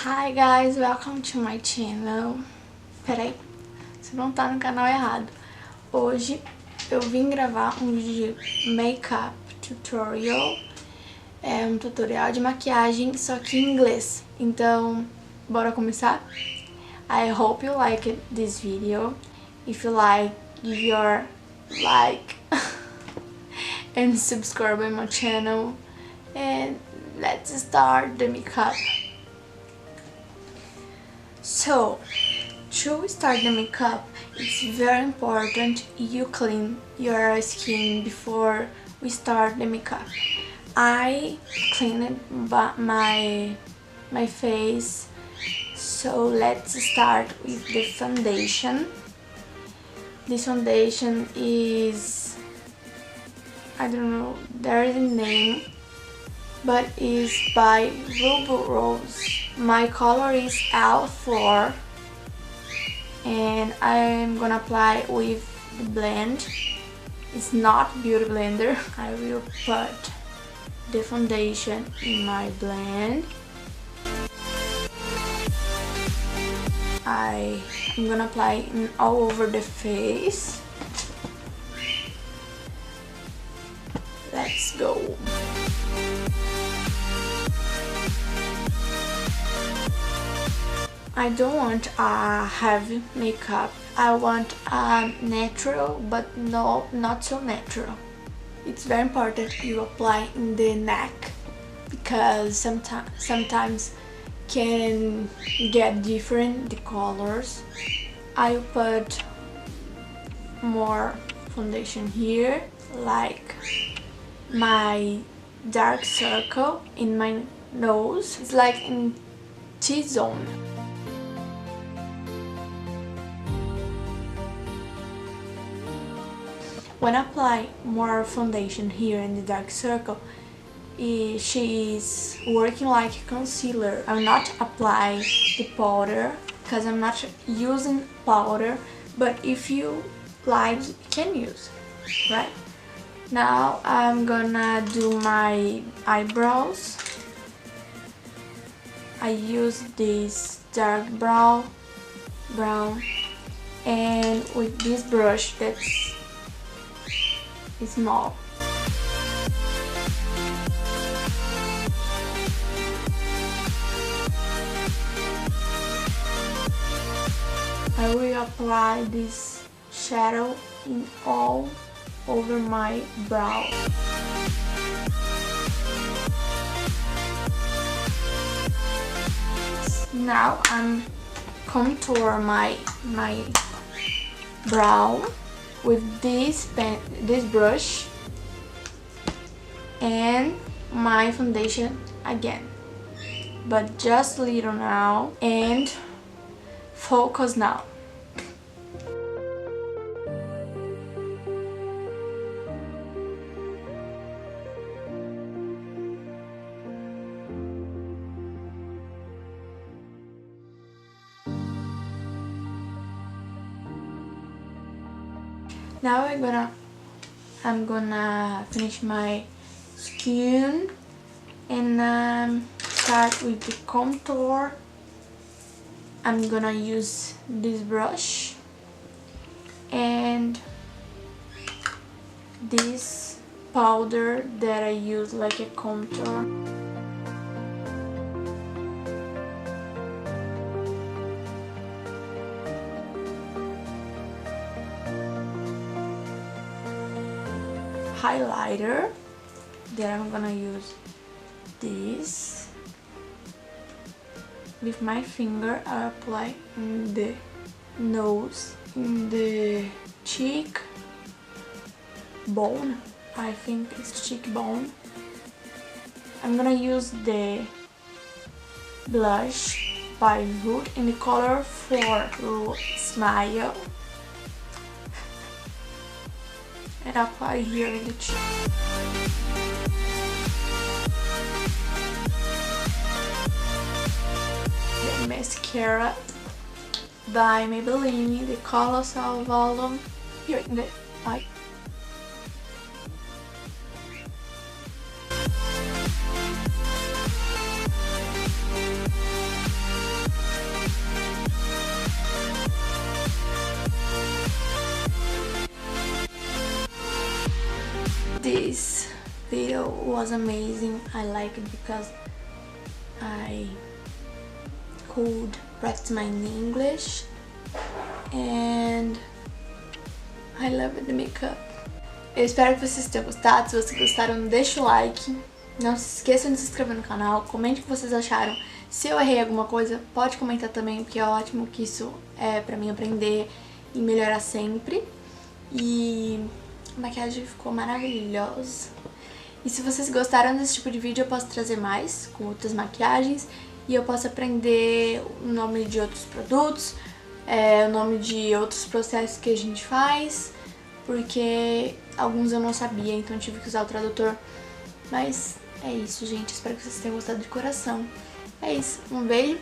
Hi guys, welcome to my channel. Peraí, você não tá no canal errado. Hoje eu vim gravar um vídeo de makeup tutorial. É um tutorial de maquiagem, só que em inglês. Então, bora começar? I hope you like this video. If you like, give your like and subscribe to my channel. And let's start the makeup. So, to start the makeup, it's very important you clean your skin before we start the makeup. I cleaned my face, so let's start with the foundation. This foundation is, I don't know, there is a name, but is by Ruby Rose. My color is L4 and I'm gonna apply with the blend. It's not beauty blender. I will put the foundation in my blend. I'm gonna apply it all over the face. Let's go. I don't want a heavy makeup. I want a natural, but no, not so natural. It's very important you apply in the neck because sometimes can get different the colors. I put more foundation here, like my dark circle in my nose. It's like in T-zone. When I apply more foundation here in the dark circle, she is working like a concealer. I will not apply the powder because I'm not using powder, but if you like, you can use, right? Now I'm gonna do my eyebrows. I use this dark brown, and with this brush that's small. I will apply this shadow in all over my brow. Now I'm contour my brow with this brush and my foundation again, but just a little now, and focus now. Now I'm gonna finish my skin and start with the contour. I'm gonna use this brush and this powder that I use like a contour. Highlighter that I'm gonna use this with my finger. I apply in the nose, in the cheek bone. I think it's cheekbone. I'm gonna use the blush by Root in the color for Smile. And apply here in the cheek. The mascara by Maybelline, the Colossal Volume, here in the eye. video was amazing. I like it because I could practice my English and I love the makeup. Eu espero que vocês tenham gostado. Se vocês gostaram, deixa o like. Não se esqueçam de se inscrever no canal. Comente o que vocês acharam. Se eu errei alguma coisa, pode comentar também, porque é ótimo que isso é pra mim aprender e melhorar sempre. E a maquiagem ficou maravilhosa. E se vocês gostaram desse tipo de vídeo, eu posso trazer mais com outras maquiagens. E eu posso aprender o nome de outros produtos, o nome de outros processos que a gente faz, porque alguns eu não sabia, então tive que usar o tradutor. Mas é isso, gente. Espero que vocês tenham gostado de coração. É isso. Um beijo.